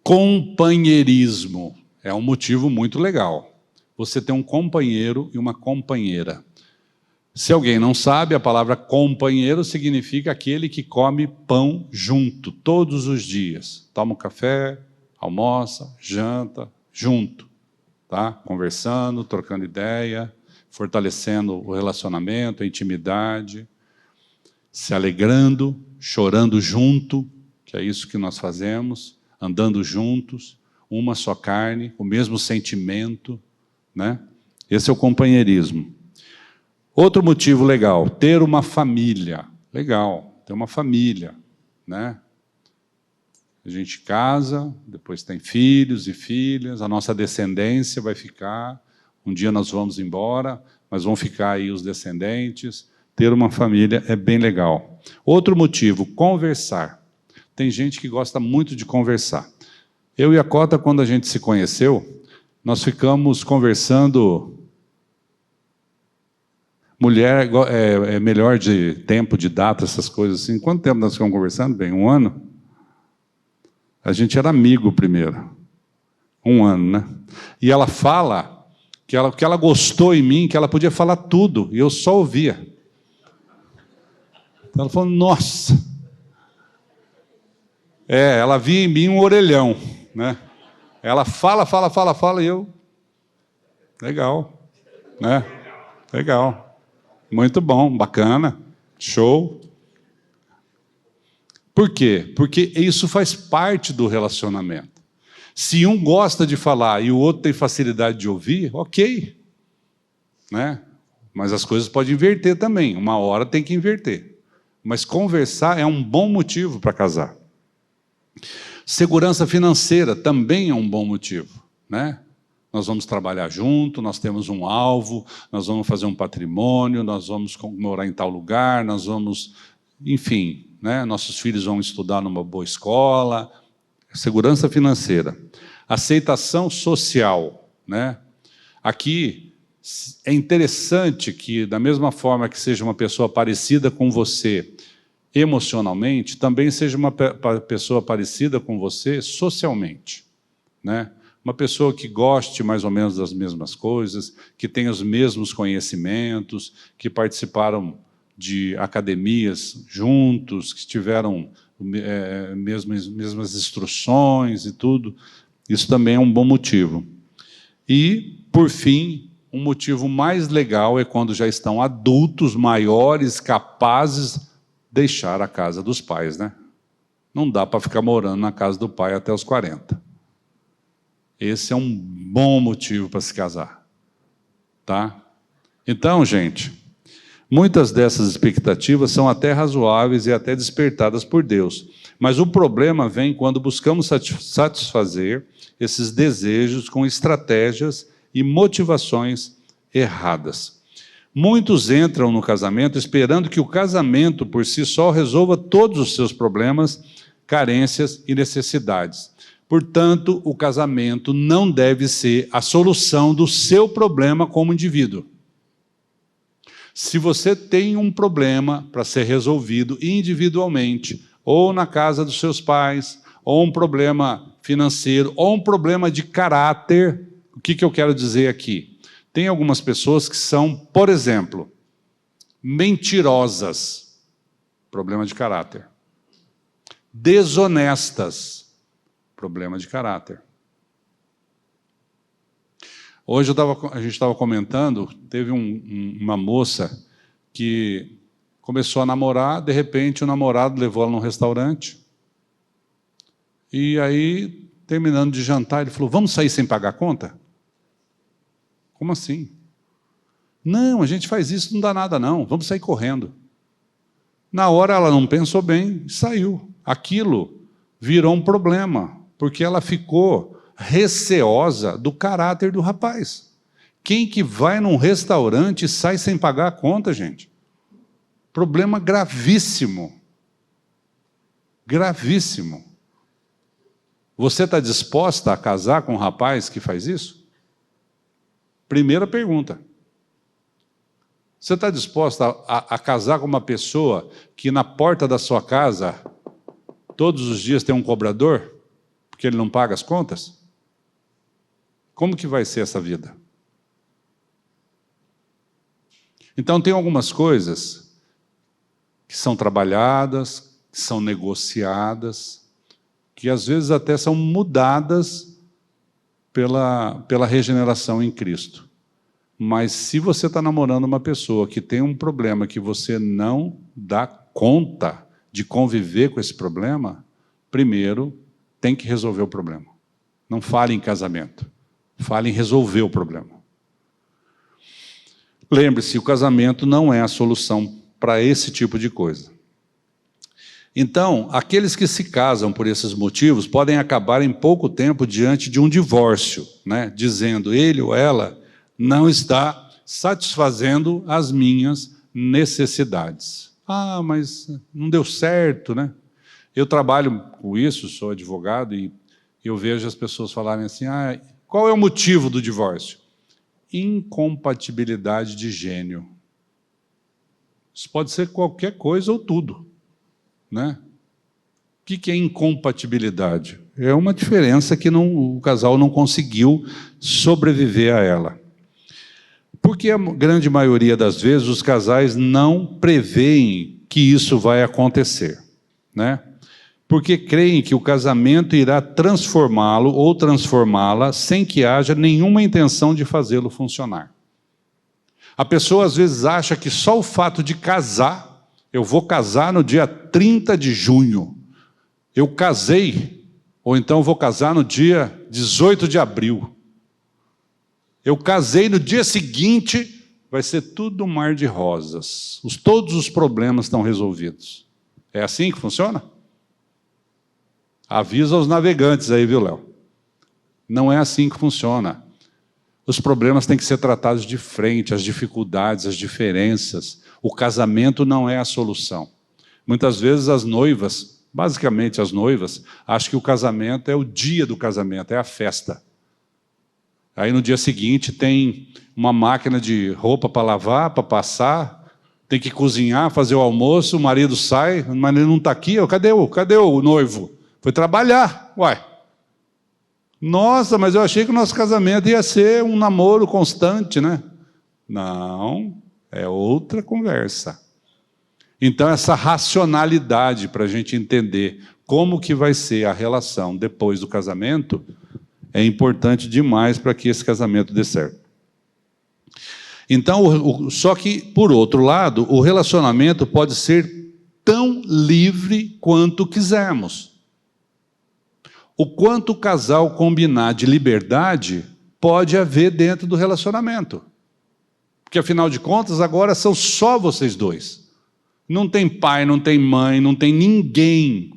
Speaker 1: Companheirismo é um motivo muito legal. Você tem um companheiro e uma companheira. Se alguém não sabe, a palavra companheiro significa aquele que come pão junto, todos os dias. Toma um café, almoça, janta, junto. Tá? Conversando, trocando ideia, fortalecendo o relacionamento, a intimidade, se alegrando, chorando junto, que é isso que nós fazemos, andando juntos, uma só carne, o mesmo sentimento, né? Esse é o companheirismo. Outro motivo legal, ter uma família. Legal, ter uma família, né? A gente casa, depois tem filhos e filhas, a nossa descendência vai ficar, um dia nós vamos embora, mas vão ficar aí os descendentes. Ter uma família é bem legal. Outro motivo, conversar. Tem gente que gosta muito de conversar. Eu e a Cota, quando a gente se conheceu, nós ficamos conversando. Mulher é melhor de tempo, de data, essas coisas assim. Quanto tempo nós ficamos conversando? Bem, 1 ano? A gente era amigo primeiro. 1 ano, né? E ela fala que ela gostou em mim, que ela podia falar tudo, e eu só ouvia. Então ela falou, nossa... ela via em mim um orelhão, né? Ela fala, e eu Legal, né? Legal. Muito bom, bacana, show. Por quê? Porque isso faz parte do relacionamento. Se um gosta de falar e o outro tem facilidade de ouvir, ok, né? Mas as coisas podem inverter também. Uma hora tem que inverter. Mas conversar é um bom motivo para casar. Segurança financeira também é um bom motivo, né? Nós vamos trabalhar junto, nós temos um alvo, nós vamos fazer um patrimônio, nós vamos morar em tal lugar, nós vamos, enfim, né? Nossos filhos vão estudar numa boa escola. Segurança financeira. Aceitação social, né? Aqui é interessante que, da mesma forma que seja uma pessoa parecida com você emocionalmente, também seja uma pessoa parecida com você socialmente, né? Uma pessoa que goste mais ou menos das mesmas coisas, que tenha os mesmos conhecimentos, que participaram de academias juntos, que tiveram mesmas instruções e tudo. Isso também é um bom motivo. E, por fim, um motivo mais legal é quando já estão adultos, maiores, capazes de deixar a casa dos pais, né? Não dá para ficar morando na casa do pai até os 40. Esse é um bom motivo para se casar, tá? Então, gente, muitas dessas expectativas são até razoáveis e até despertadas por Deus. Mas o problema vem quando buscamos satisfazer esses desejos com estratégias e motivações erradas. Muitos entram no casamento esperando que o casamento por si só resolva todos os seus problemas, carências e necessidades. Portanto, o casamento não deve ser a solução do seu problema como indivíduo. Se você tem um problema para ser resolvido individualmente, ou na casa dos seus pais, ou um problema financeiro, ou um problema de caráter, o que eu quero dizer aqui? Tem algumas pessoas que são, por exemplo, mentirosas, problema de caráter. Desonestas, problema de caráter. Hoje a gente estava comentando, teve uma moça que começou a namorar, de repente o namorado levou ela num restaurante, e aí, terminando de jantar, ele falou, vamos sair sem pagar a conta? Como assim? Não, a gente faz isso, não dá nada não, vamos sair correndo. Na hora ela não pensou bem e saiu. Aquilo virou um problema, porque ela ficou receosa do caráter do rapaz. Quem que vai num restaurante e sai sem pagar a conta, gente? Problema gravíssimo. Gravíssimo. Você está disposta a casar com um rapaz que faz isso? Primeira pergunta. Você está disposta a casar com uma pessoa que na porta da sua casa, todos os dias tem um cobrador, porque ele não paga as contas? Como que vai ser essa vida? Então, tem algumas coisas que são trabalhadas, que são negociadas, que às vezes até são mudadas pela regeneração em Cristo. Mas se você está namorando uma pessoa que tem um problema que você não dá conta de conviver com esse problema, primeiro tem que resolver o problema. Não fale em casamento, fale em resolver o problema. Lembre-se, o casamento não é a solução para esse tipo de coisa. Então, aqueles que se casam por esses motivos podem acabar em pouco tempo diante de um divórcio, né? Dizendo, ele ou ela não está satisfazendo as minhas necessidades. Ah, mas não deu certo, né? Eu trabalho com isso, sou advogado, e eu vejo as pessoas falarem assim, qual é o motivo do divórcio? Incompatibilidade de gênio. Isso pode ser qualquer coisa ou tudo, né? O que é incompatibilidade? É uma diferença que o casal não conseguiu sobreviver a ela. Porque a grande maioria das vezes os casais não preveem que isso vai acontecer, né? porque creem que o casamento irá transformá-lo ou transformá-la sem que haja nenhuma intenção de fazê-lo funcionar. A pessoa às vezes acha que só o fato de casar, eu vou casar no dia 30 de junho, eu casei, ou então vou casar no dia 18 de abril. Eu casei no dia seguinte, vai ser tudo um mar de rosas. Todos os problemas estão resolvidos. É assim que funciona? Avisa aos navegantes aí, viu, Léo? Não é assim que funciona. Os problemas têm que ser tratados de frente, as dificuldades, as diferenças. O casamento não é a solução. Muitas vezes as noivas, basicamente as noivas, acham que o casamento é o dia do casamento, é a festa. Aí no dia seguinte tem uma máquina de roupa para lavar, para passar, tem que cozinhar, fazer o almoço, o marido sai, o marido não está aqui, cadê o noivo? Foi trabalhar, uai. Nossa, mas eu achei que o nosso casamento ia ser um namoro constante, né? Não, é outra conversa. Então essa racionalidade para a gente entender como que vai ser a relação depois do casamento é importante demais para que esse casamento dê certo. Então, só que, por outro lado, o relacionamento pode ser tão livre quanto quisermos. O quanto o casal combinar de liberdade pode haver dentro do relacionamento. Porque, afinal de contas, agora são só vocês dois. Não tem pai, não tem mãe, não tem ninguém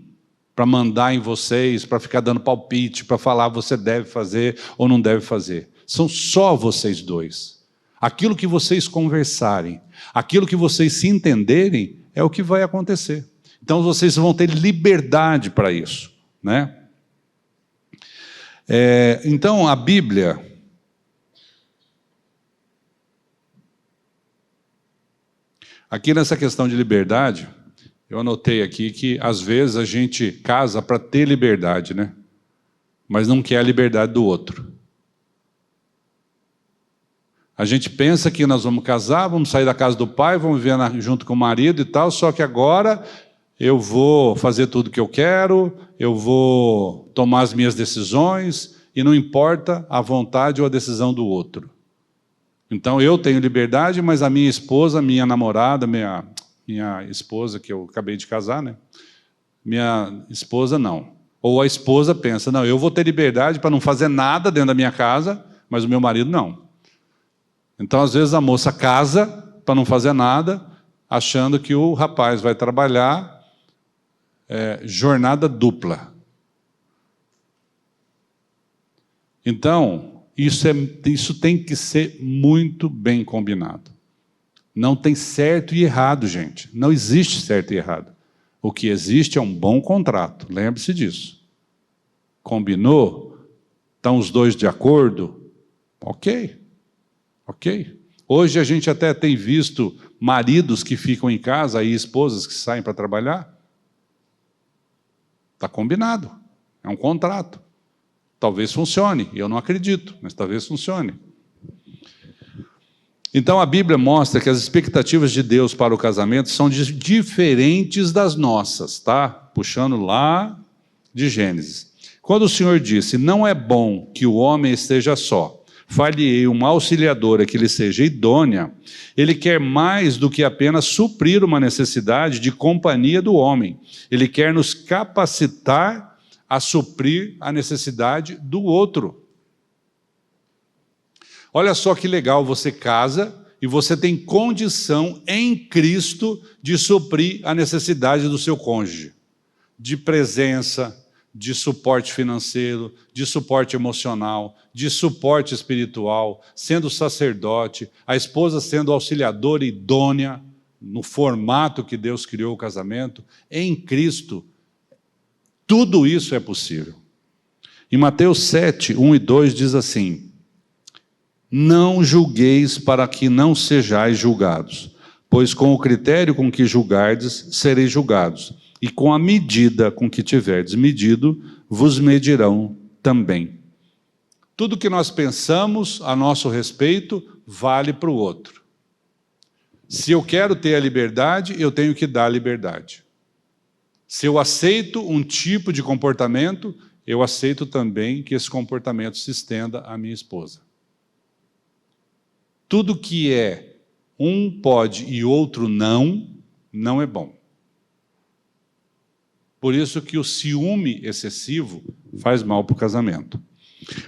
Speaker 1: para mandar em vocês, para ficar dando palpite, para falar você deve fazer ou não deve fazer. São só vocês dois. Aquilo que vocês conversarem, aquilo que vocês se entenderem, é o que vai acontecer. Então vocês vão ter liberdade para isso, né? Então a Bíblia, aqui nessa questão de liberdade, eu anotei aqui que às vezes a gente casa para ter liberdade, né? Mas não quer a liberdade do outro. A gente pensa que nós vamos casar, vamos sair da casa do pai, vamos viver junto com o marido e tal, só que agora eu vou fazer tudo o que eu quero, eu vou tomar as minhas decisões e não importa a vontade ou a decisão do outro. Então eu tenho liberdade, mas a minha esposa, minha namorada, minha esposa, que eu acabei de casar, né? Minha esposa não. Ou a esposa pensa, não, eu vou ter liberdade para não fazer nada dentro da minha casa, mas o meu marido não. Então, às vezes, a moça casa para não fazer nada, achando que o rapaz vai trabalhar jornada dupla. Então, isso tem que ser muito bem combinado. Não tem certo e errado, gente. Não existe certo e errado. O que existe é um bom contrato. Lembre-se disso. Combinou? Estão os dois de acordo? Ok. Hoje a gente até tem visto maridos que ficam em casa e esposas que saem para trabalhar. Está combinado. É um contrato. Talvez funcione. Eu não acredito, mas talvez funcione. Então a Bíblia mostra que as expectativas de Deus para o casamento são diferentes das nossas, tá? Puxando lá de Gênesis. Quando o Senhor disse, não é bom que o homem esteja só, far-lhe-ei uma auxiliadora que lhe seja idônea, ele quer mais do que apenas suprir uma necessidade de companhia do homem. Ele quer nos capacitar a suprir a necessidade do outro. Olha só que legal, você casa e você tem condição em Cristo de suprir a necessidade do seu cônjuge. De presença, de suporte financeiro, de suporte emocional, de suporte espiritual, sendo sacerdote, a esposa sendo auxiliadora idônea, no formato que Deus criou o casamento, em Cristo, tudo isso é possível. Em Mateus 7, 1 e 2 diz assim, não julgueis para que não sejais julgados, pois com o critério com que julgardes, sereis julgados, e com a medida com que tiverdes medido, vos medirão também. Tudo que nós pensamos a nosso respeito, vale para o outro. Se eu quero ter a liberdade, eu tenho que dar a liberdade. Se eu aceito um tipo de comportamento, eu aceito também que esse comportamento se estenda à minha esposa. Tudo que é um pode e outro não, não é bom. Por isso que o ciúme excessivo faz mal para o casamento.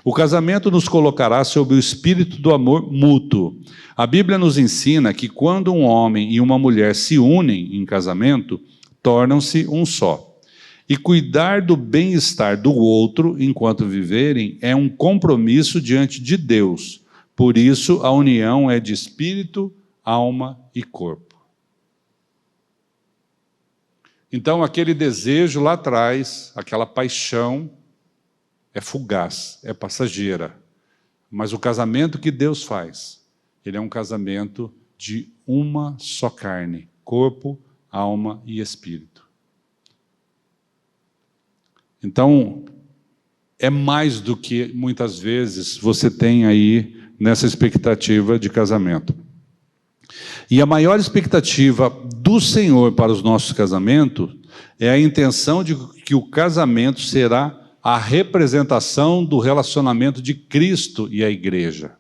Speaker 1: O casamento nos colocará sob o espírito do amor mútuo. A Bíblia nos ensina que quando um homem e uma mulher se unem em casamento, tornam-se um só. E cuidar do bem-estar do outro enquanto viverem é um compromisso diante de Deus. Por isso, a união é de espírito, alma e corpo. Então, aquele desejo lá atrás, aquela paixão, é fugaz, é passageira. Mas o casamento que Deus faz, ele é um casamento de uma só carne, corpo, alma e espírito. Então, é mais do que muitas vezes você tem aí nessa expectativa de casamento. E a maior expectativa do Senhor para os nossos casamentos é a intenção de que o casamento será a representação do relacionamento de Cristo e a igreja.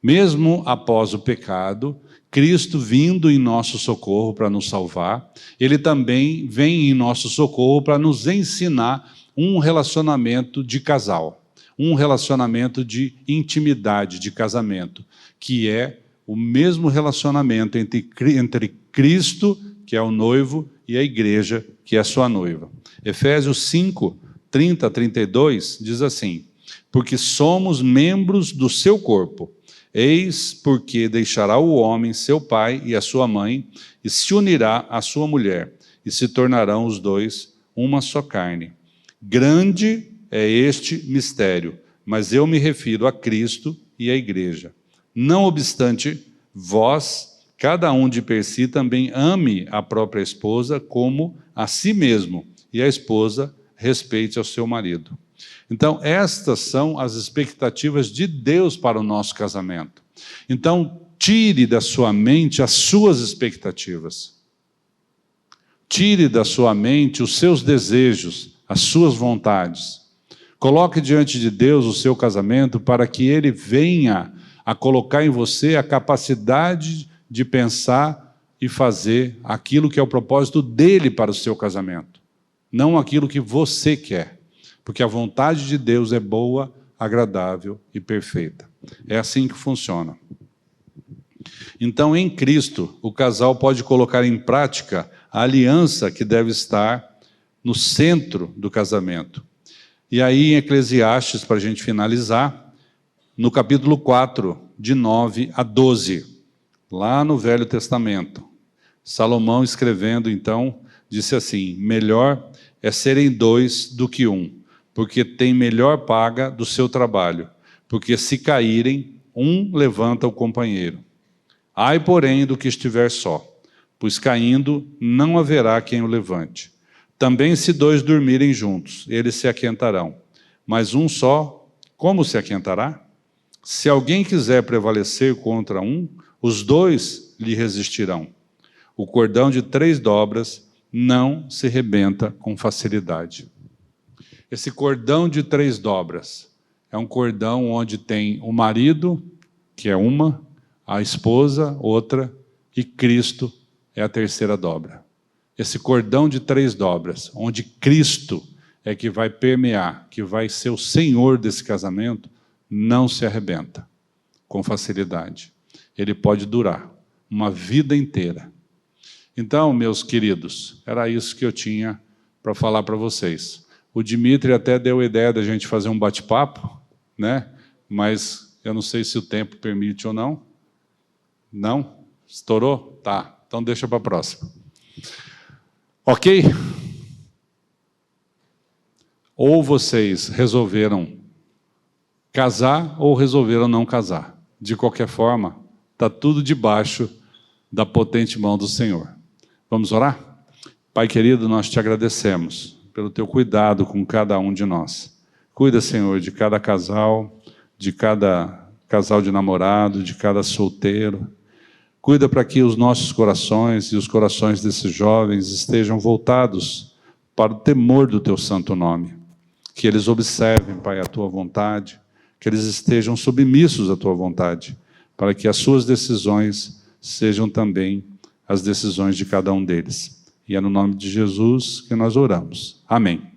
Speaker 1: Mesmo após o pecado, Cristo vindo em nosso socorro para nos salvar, Ele também vem em nosso socorro para nos ensinar um relacionamento de casal, um relacionamento de intimidade, de casamento, que é o mesmo relacionamento entre Cristo, que é o noivo, e a igreja, que é a sua noiva. Efésios 5, 30 a 32, diz assim: porque somos membros do seu corpo. Eis porque deixará o homem seu pai e a sua mãe, e se unirá à sua mulher, e se tornarão os dois uma só carne. Grande é este mistério, mas eu me refiro a Cristo e à igreja. Não obstante, vós, cada um de per si, também ame a própria esposa como a si mesmo, e a esposa respeite ao seu marido. Então, estas são as expectativas de Deus para o nosso casamento. Então, tire da sua mente as suas expectativas. Tire da sua mente os seus desejos, as suas vontades. Coloque diante de Deus o seu casamento para que Ele venha a colocar em você a capacidade de pensar e fazer aquilo que é o propósito dele para o seu casamento, não aquilo que você quer, porque a vontade de Deus é boa, agradável e perfeita. É assim que funciona. Então, em Cristo, o casal pode colocar em prática a aliança que deve estar no centro do casamento. E aí, em Eclesiastes, para a gente finalizar, no capítulo 4, de 9 a 12, lá no Velho Testamento, Salomão escrevendo, então, disse assim: melhor é serem dois do que um, porque tem melhor paga do seu trabalho, porque se caírem, um levanta o companheiro. Ai, porém, do que estiver só, pois caindo não haverá quem o levante. Também se dois dormirem juntos, eles se aquentarão, mas um só, como se aquentará? Se alguém quiser prevalecer contra um, os dois lhe resistirão. O cordão de 3 dobras não se rebenta com facilidade. Esse cordão de 3 dobras é um cordão onde tem o marido, que é uma, a esposa, outra, e Cristo é a 3ª dobra. Esse cordão de 3 dobras, onde Cristo é que vai permear, que vai ser o Senhor desse casamento, não se arrebenta com facilidade. Ele pode durar uma vida inteira. Então, meus queridos, era isso que eu tinha para falar para vocês. O Dimitri até deu a ideia da gente fazer um bate-papo, né? Mas eu não sei se o tempo permite ou não. Não? Estourou? Tá. Então deixa para a próxima. Ok? Ou vocês resolveram casar ou resolveram não casar. De qualquer forma, está tudo debaixo da potente mão do Senhor. Vamos orar? Pai querido, nós te agradecemos pelo teu cuidado com cada um de nós. Cuida, Senhor, de cada casal de namorado, de cada solteiro. Cuida para que os nossos corações e os corações desses jovens estejam voltados para o temor do Teu santo nome. Que eles observem, Pai, a Tua vontade, que eles estejam submissos à Tua vontade, para que as suas decisões sejam também as decisões de cada um deles. E é no nome de Jesus que nós oramos. Amém.